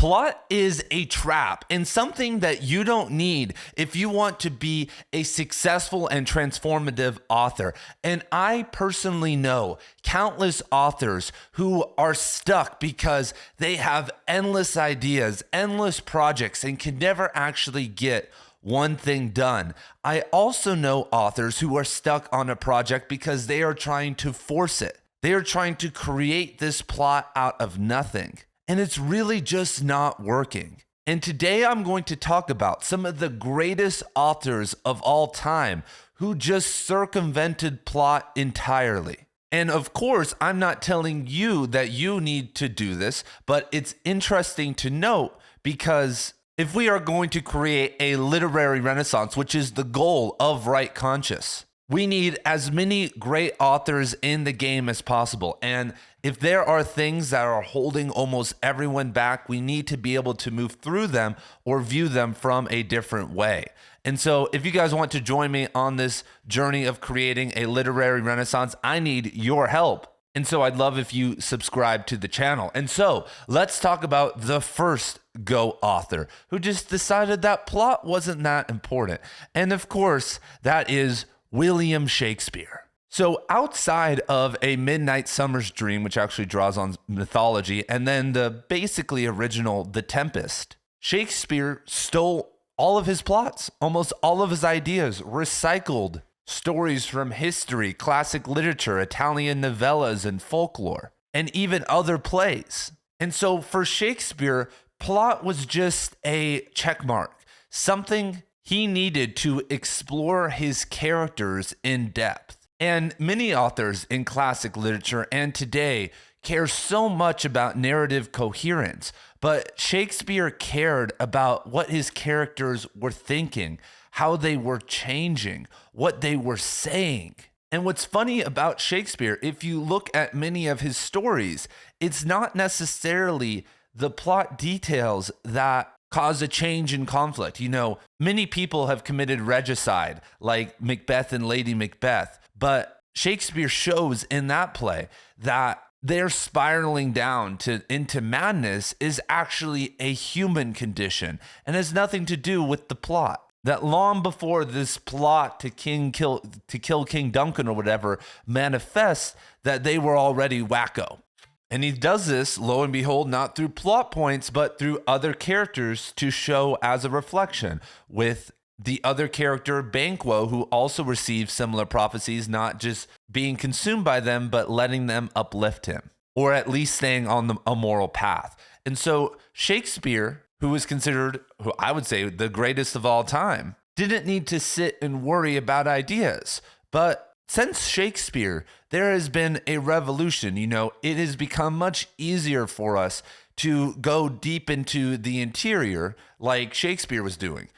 Plot is a trap and something that you don't need if you want to be a successful and transformative author. And I personally know countless authors who are stuck because they have endless ideas, endless projects, and can never actually get one thing done. I also know authors who are stuck on a project because they are trying to force it. They are trying to create this plot out of nothing. And it's really just not working. And today I'm going to talk about some of the greatest authors of all time who just circumvented plot entirely. And of course, I'm not telling you that you need to do this, but it's interesting to note because if we are going to create a literary renaissance, which is the goal of Right Conscious, we need as many great authors in the game as possible. And if there are things that are holding almost everyone back, we need to be able to move through them or view them from a different way. And so if you guys want to join me on this journey of creating a literary renaissance, I need your help. And so I'd love if you subscribe to the channel. And so let's talk about the first Go author who just decided that plot wasn't that important. And of course, that is William Shakespeare. So outside of A Midnight Summer's Dream, which actually draws on mythology, and then the basically original The Tempest, Shakespeare stole all of his plots, almost all of his ideas, recycled stories from history, classic literature, Italian novellas, and folklore, and even other plays. And so for Shakespeare, plot was just a checkmark, something he needed to explore his characters in depth. And many authors in classic literature and today care so much about narrative coherence, but Shakespeare cared about what his characters were thinking, how they were changing, what they were saying. And what's funny about Shakespeare, if you look at many of his stories, it's not necessarily the plot details that cause a change in conflict. You know, many people have committed regicide, like Macbeth and Lady Macbeth, but Shakespeare shows in that play that their spiraling down into madness is actually a human condition and has nothing to do with the plot. That long before this plot to kill King Duncan or whatever manifests, that they were already wacko. And he does this, lo and behold, not through plot points, but through other characters to show as a reflection, with the other character, Banquo, who also receives similar prophecies, not just being consumed by them, but letting them uplift him, or at least staying on a moral path. And so Shakespeare, who is considered, who I would say, the greatest of all time, didn't need to sit and worry about ideas. But since Shakespeare, there has been a revolution. You know, it has become much easier for us to go deep into the interior like Shakespeare was doing.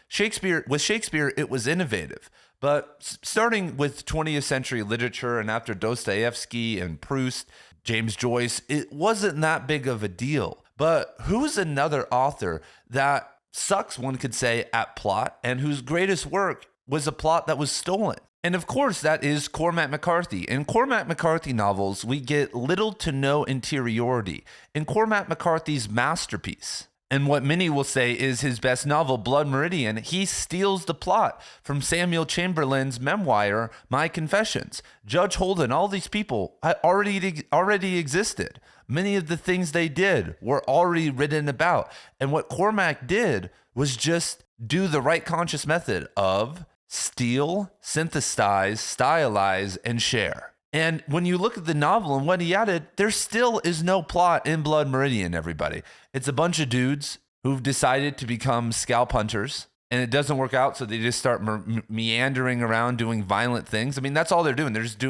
With Shakespeare, it was innovative. But starting with 20th century literature and after Dostoevsky and Proust, James Joyce, it wasn't that big of a deal. But who's another author that sucks, one could say, at plot and whose greatest work was a plot that was stolen? And of course, that is Cormac McCarthy. In Cormac McCarthy novels, we get little to no interiority. In Cormac McCarthy's masterpiece, and what many will say is his best novel, Blood Meridian, he steals the plot from Samuel Chamberlain's memoir, My Confessions. Judge Holden, all these people already existed. Many of the things they did were already written about. And what Cormac did was just do the Right Conscious method of steal, synthesize, stylize, and share. And when you look at the novel and what he added, there still is no plot in Blood Meridian, everybody. It's a bunch of dudes who've decided to become scalp hunters, and it doesn't work out, so they just start meandering around doing violent things. I mean, that's all they're doing. They're just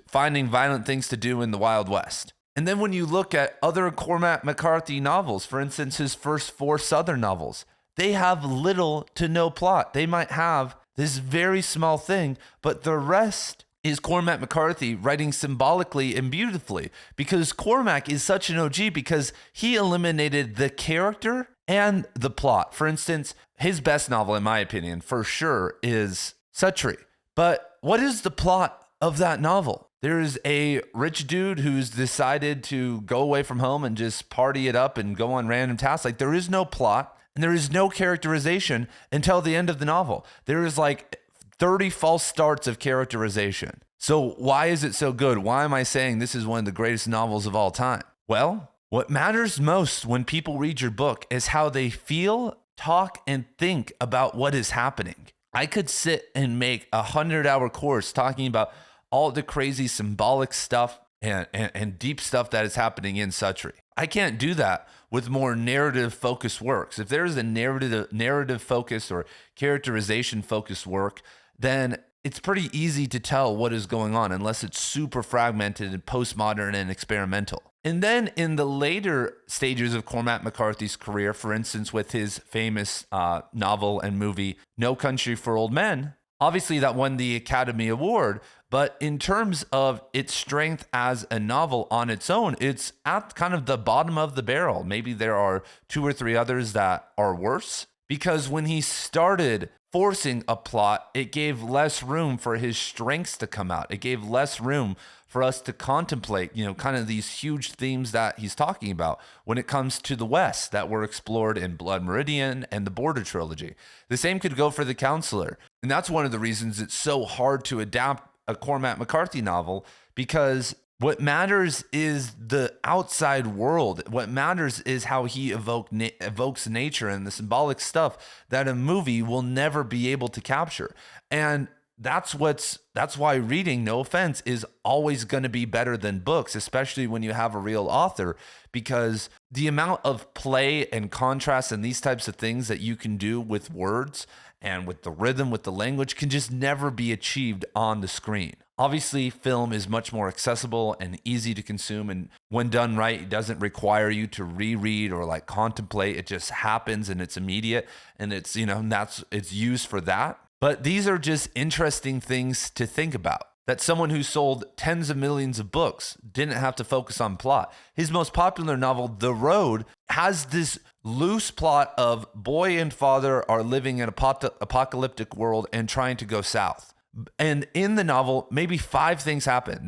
finding violent things to do in the Wild West. And then when you look at other Cormac McCarthy novels, for instance, his first 4 Southern novels, they have little to no plot. They might have this very small thing, but the rest is Cormac McCarthy writing symbolically and beautifully, because Cormac is such an OG because he eliminated the character and the plot. For instance, his best novel, in my opinion, for sure, is Suttree. But what is the plot of that novel? There's a rich dude who's decided to go away from home and just party it up and go on random tasks. Like, there is no plot and there is no characterization until the end of the novel. There is like 30 false starts of characterization. So why is it so good? Why am I saying this is one of the greatest novels of all time? Well, what matters most when people read your book is how they feel, talk, and think about what is happening. I could sit and make a 100-hour course talking about all the crazy symbolic stuff and deep stuff that is happening in Suttree. I can't do that with more narrative-focused works. If there's a narrative-focused or characterization-focused work, then it's pretty easy to tell what is going on unless it's super fragmented and postmodern and experimental. And then in the later stages of Cormac McCarthy's career, for instance, with his famous novel and movie, No Country for Old Men, obviously that won the Academy Award, but in terms of its strength as a novel on its own, it's at kind of the bottom of the barrel. Maybe there are 2 or 3 others that are worse, because when he started forcing a plot, it gave less room for his strengths to come out. It gave less room for us to contemplate, kind of these huge themes that he's talking about when it comes to the West that were explored in Blood Meridian and the Border Trilogy. The same could go for The Counselor. And that's one of the reasons it's so hard to adapt a Cormac McCarthy novel, because what matters is the outside world. What matters is how he evokes nature and the symbolic stuff that a movie will never be able to capture. And that's why reading, no offense, is always going to be better than books, especially when you have a real author, because the amount of play and contrast and these types of things that you can do with words and with the rhythm, with the language, can just never be achieved on the screen. Obviously, film is much more accessible and easy to consume, and when done right, it doesn't require you to reread or like contemplate. It just happens and it's immediate, and it's it's used for that. But these are just interesting things to think about. That someone who sold tens of millions of books didn't have to focus on plot. His most popular novel, The Road, has this loose plot of boy and father are living in an apocalyptic world and trying to go south. And in the novel, maybe 5 things happen.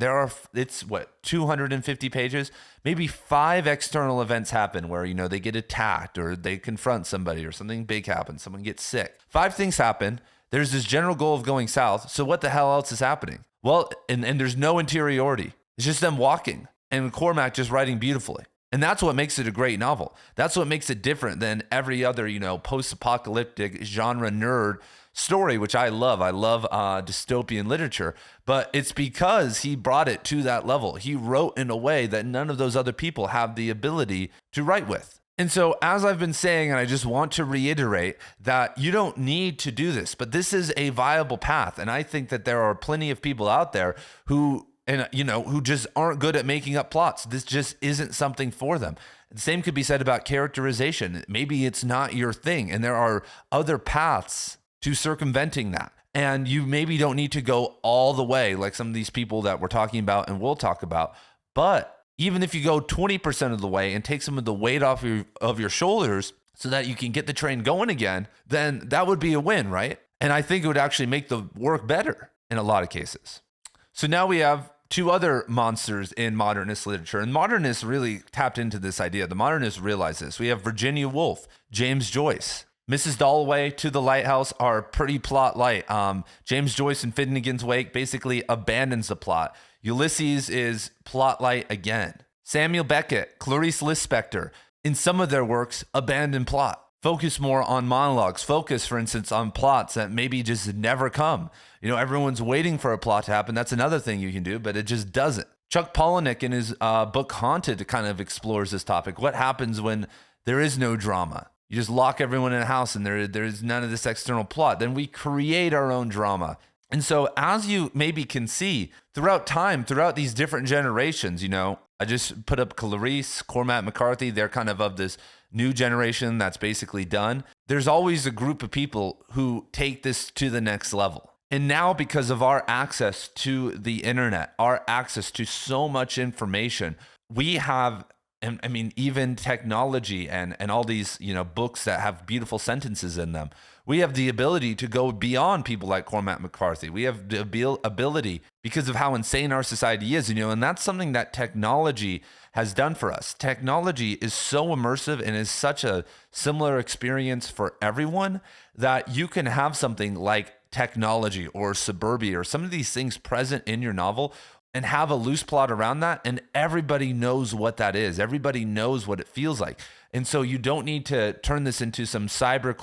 It's 250 pages? Maybe 5 external events happen where, they get attacked or they confront somebody or something big happens, someone gets sick. 5 things happen. There's this general goal of going south. So what the hell else is happening? Well, and there's no interiority. It's just them walking and Cormac just writing beautifully. And that's what makes it a great novel. That's what makes it different than every other, post-apocalyptic genre nerd story, which I love. I love dystopian literature, but it's because he brought it to that level. He wrote in a way that none of those other people have the ability to write with. And so, as I've been saying, and I just want to reiterate that you don't need to do this, but this is a viable path. And I think that there are plenty of people out there who just aren't good at making up plots. This just isn't something for them. The same could be said about characterization. Maybe it's not your thing, and there are other paths to circumventing that. And you maybe don't need to go all the way like some of these people that we're talking about and we'll talk about. But even if you go 20% of the way and take some of the weight off of your shoulders so that you can get the train going again, then that would be a win, right? And I think it would actually make the work better in a lot of cases. So now we have 2 other monsters in modernist literature, and modernists really tapped into this idea. The modernists realized this. We have Virginia Woolf, James Joyce. Mrs. Dalloway, To the Lighthouse are pretty plot light. James Joyce in Finnegan's Wake basically abandons the plot. Ulysses is plot light again. Samuel Beckett, Clarice Lispector, in some of their works, abandon plot. Focus more on monologues. Focus, for instance, on plots that maybe just never come. Everyone's waiting for a plot to happen. That's another thing you can do, but it just doesn't. Chuck Palahniuk in his book Haunted kind of explores this topic. What happens when there is no drama? You just lock everyone in a house and there's none of this external plot. Then we create our own drama. And so as you maybe can see throughout time, throughout these different generations, I just put up Clarice, Cormac McCarthy. They're kind of this new generation that's basically done. There's always a group of people who take this to the next level. And now, because of our access to the internet, our access to so much information, we have and I mean, even technology and all these, books that have beautiful sentences in them. We have the ability to go beyond people like Cormac McCarthy. We have the ability because of how insane our society is, and that's something that technology has done for us. Technology is so immersive and is such a similar experience for everyone that you can have something like technology or suburbia or some of these things present in your novel and have a loose plot around that, and everybody knows what that is. Everybody knows what it feels like. And so you don't need to turn this into some cyberpunk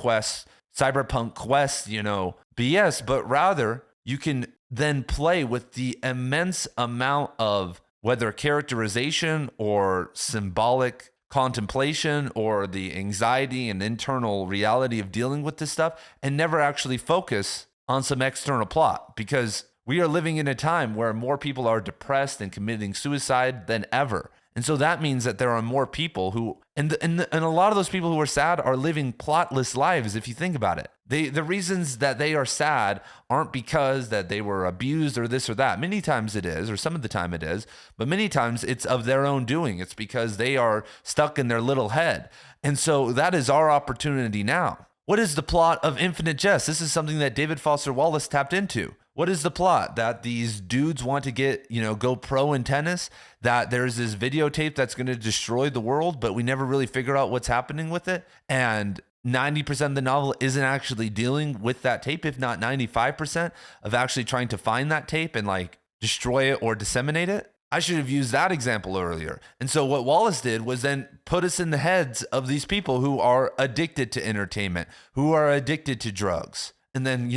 quest, BS, but rather you can then play with the immense amount of whether characterization or symbolic contemplation or the anxiety and internal reality of dealing with this stuff, and never actually focus on some external plot, because we are living in a time where more people are depressed and committing suicide than ever. And so that means that there are more people who, and a lot of those people who are sad are living plotless lives, if you think about it. The reasons that they are sad aren't because that they were abused or this or that. Many times it is, or some of the time it is, but many times it's of their own doing. It's because they are stuck in their little head. And so that is our opportunity now. What is the plot of Infinite Jest? This is something that David Foster Wallace tapped into. What is the plot? That these dudes want to get, go pro in tennis, that there's this videotape that's going to destroy the world, but we never really figure out what's happening with it. And 90% of the novel isn't actually dealing with that tape, if not 95% of actually trying to find that tape and destroy it or disseminate it. I should have used that example earlier. And so what Wallace did was then put us in the heads of these people who are addicted to entertainment, who are addicted to drugs, and then,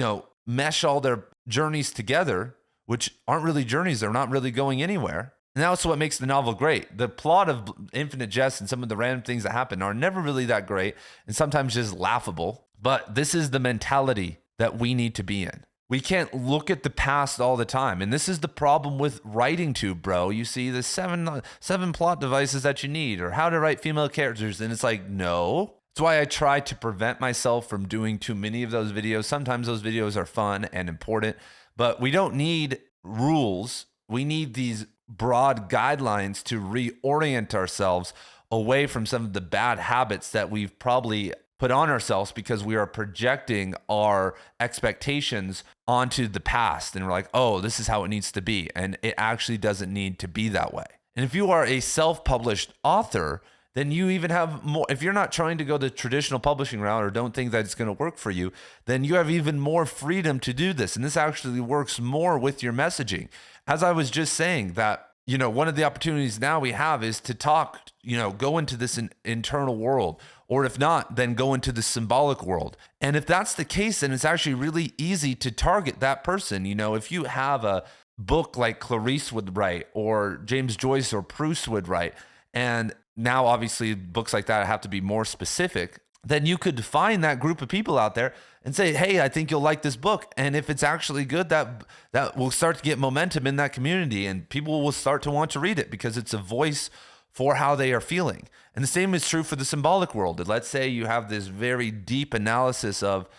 mesh all their journeys together, which aren't really journeys. They're not really going anywhere. And that's what makes the novel great. The plot of Infinite Jest and some of the random things that happen are never really that great and sometimes just laughable. But this is the mentality that we need to be in. We can't look at the past all the time. And this is the problem with writing tube, bro. You see the seven plot devices that you need, or how to write female characters. And it's like, no. That's why I try to prevent myself from doing too many of those videos. Sometimes those videos are fun and important, but we don't need rules. We need these broad guidelines to reorient ourselves away from some of the bad habits that we've probably put on ourselves because we are projecting our expectations onto the past. And we're like, oh, this is how it needs to be. And it actually doesn't need to be that way. And if you are a self-published author, then you even have more. If you're not trying to go the traditional publishing route or don't think that it's going to work for you, then you have even more freedom to do this. And this actually works more with your messaging. As I was just saying that, one of the opportunities now we have is to talk, go into this internal world, or if not, then go into the symbolic world. And if that's the case, then it's actually really easy to target that person. If you have a book like Clarice would write, or James Joyce or Proust would write, and now obviously books like that have to be more specific, then you could find that group of people out there and say, hey, I think you'll like this book. And if it's actually good, that will start to get momentum in that community, and people will start to want to read it because it's a voice for how they are feeling. And the same is true for the symbolic world. Let's say you have this very deep analysis of,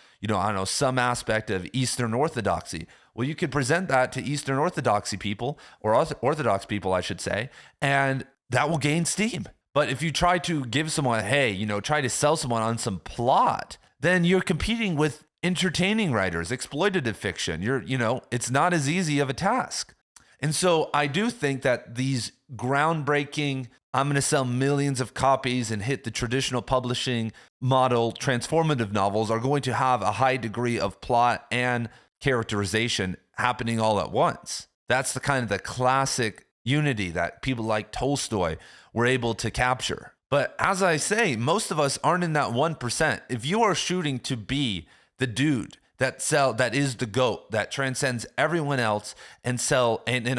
some aspect of Eastern Orthodoxy. Well, you could present that to Eastern Orthodoxy people, or Orthodox people, I should say, and that will gain steam. But if you try to give someone, try to sell someone on some plot, then you're competing with entertaining writers, exploitative fiction. It's not as easy of a task. And so I do think that these groundbreaking, I'm going to sell millions of copies and hit the traditional publishing model transformative novels are going to have a high degree of plot and characterization happening all at once. That's the kind of the classic unity that people like Tolstoy were able to capture. But as I say, most of us aren't in that 1%. If you are shooting to be the dude that is the GOAT, that transcends everyone else and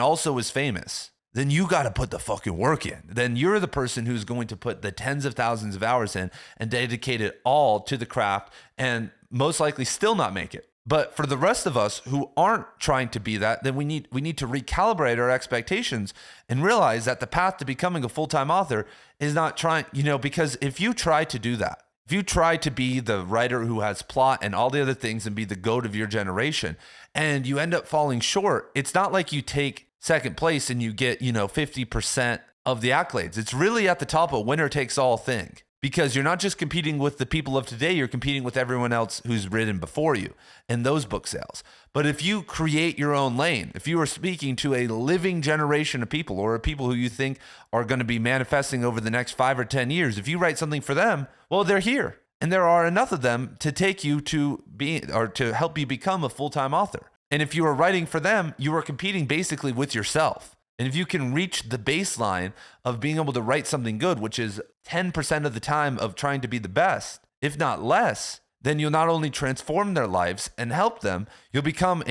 also is famous, then you got to put the fucking work in. Then you're the person who's going to put the tens of thousands of hours in and dedicate it all to the craft and most likely still not make it. But for the rest of us who aren't trying to be that, then we need to recalibrate our expectations and realize that the path to becoming a full-time author is not trying, because if you try to do that, if you try to be the writer who has plot and all the other things and be the GOAT of your generation, and you end up falling short, it's not like you take second place and you get, 50% of the accolades. It's really at the top a winner takes all thing, because you're not just competing with the people of today, you're competing with everyone else who's written before you in those book sales. But if you create your own lane, if you are speaking to a living generation of people, or people who you think are going to be manifesting over the next 5 or 10 years, if you write something for them, well, they're here. And there are enough of them to take you to be, or to help you become a full-time author. And if you are writing for them, you are competing basically with yourself. And if you can reach the baseline of being able to write something good, which is 10% of the time of trying to be the best, if not less, then you'll not only transform their lives and help them, you'll become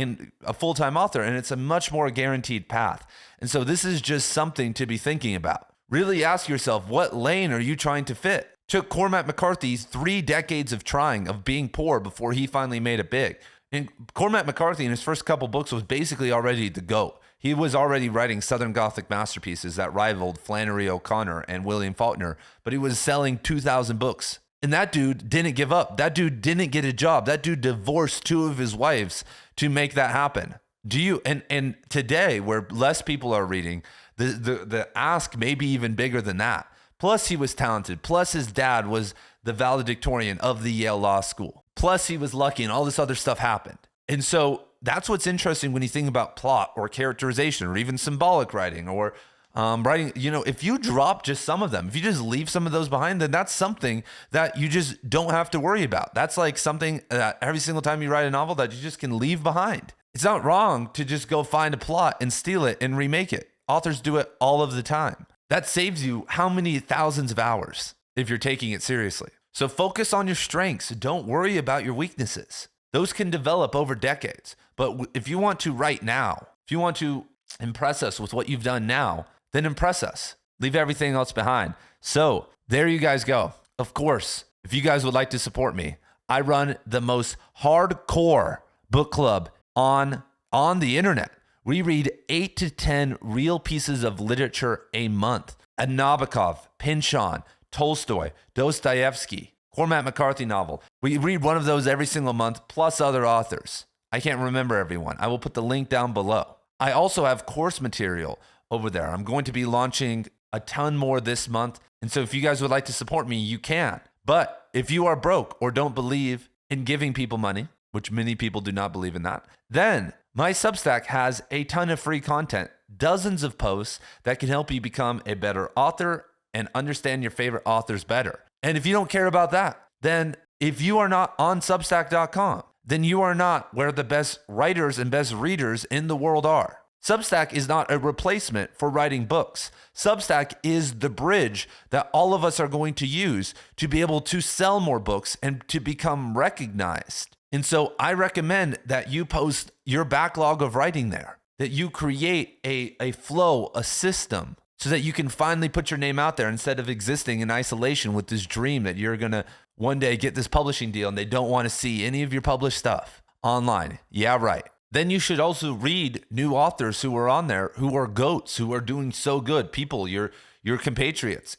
a full-time author, and it's a much more guaranteed path. And so this is just something to be thinking about. Really ask yourself, what lane are you trying to fit? Took Cormac McCarthy 3 decades of trying, of being poor, before he finally made it big. And Cormac McCarthy in his first couple books was basically already the GOAT. He was already writing Southern Gothic masterpieces that rivaled Flannery O'Connor and William Faulkner, but he was selling 2,000 books. And that dude didn't give up. That dude didn't get a job. That dude divorced 2 of his wives to make that happen. And today, where less people are reading, the ask may be even bigger than that. Plus, he was talented. Plus, his dad was the valedictorian of the Yale Law School. Plus, he was lucky, and all this other stuff happened. And so that's what's interesting when you think about plot or characterization or even symbolic writing or writing. If you drop just some of them, if you just leave some of those behind, then that's something that you just don't have to worry about. That's like something that every single time you write a novel that you just can leave behind. It's not wrong to just go find a plot and steal it and remake it. Authors do it all of the time. That saves you how many thousands of hours if you're taking it seriously. So focus on your strengths. Don't worry about your weaknesses. Those can develop over decades. But if you want to write now, if you want to impress us with what you've done now, then impress us. Leave everything else behind. So there you guys go. Of course, if you guys would like to support me, I run the most hardcore book club on the internet. We read 8 to 10 real pieces of literature a month. A Nabokov, Pynchon, Tolstoy, Dostoevsky, Cormac McCarthy novel. We read one of those every single month, plus other authors. I can't remember everyone. I will put the link down below. I also have course material over there. I'm going to be launching a ton more this month. And so if you guys would like to support me, you can. But if you are broke or don't believe in giving people money, which many people do not believe in that, then my Substack has a ton of free content, dozens of posts that can help you become a better author and understand your favorite authors better. And if you don't care about that, then if you are not on Substack.com, then you are not where the best writers and best readers in the world are. Substack is not a replacement for writing books. Substack is the bridge that all of us are going to use to be able to sell more books and to become recognized. And so I recommend that you post your backlog of writing there, that you create a flow, a system, so that you can finally put your name out there instead of existing in isolation with this dream that you're going to one day get this publishing deal and they don't want to see any of your published stuff online. Yeah, right. Then you should also read new authors who are on there, who are GOATs, who are doing so good. People, your compatriots.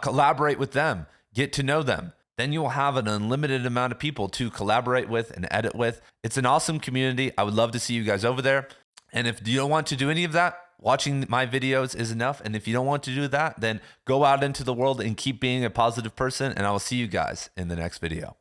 Collaborate with them. Get to know them. Then you will have an unlimited amount of people to collaborate with and edit with. It's an awesome community. I would love to see you guys over there. And if you don't want to do any of that, watching my videos is enough. And if you don't want to do that, then go out into the world and keep being a positive person. And I will see you guys in the next video.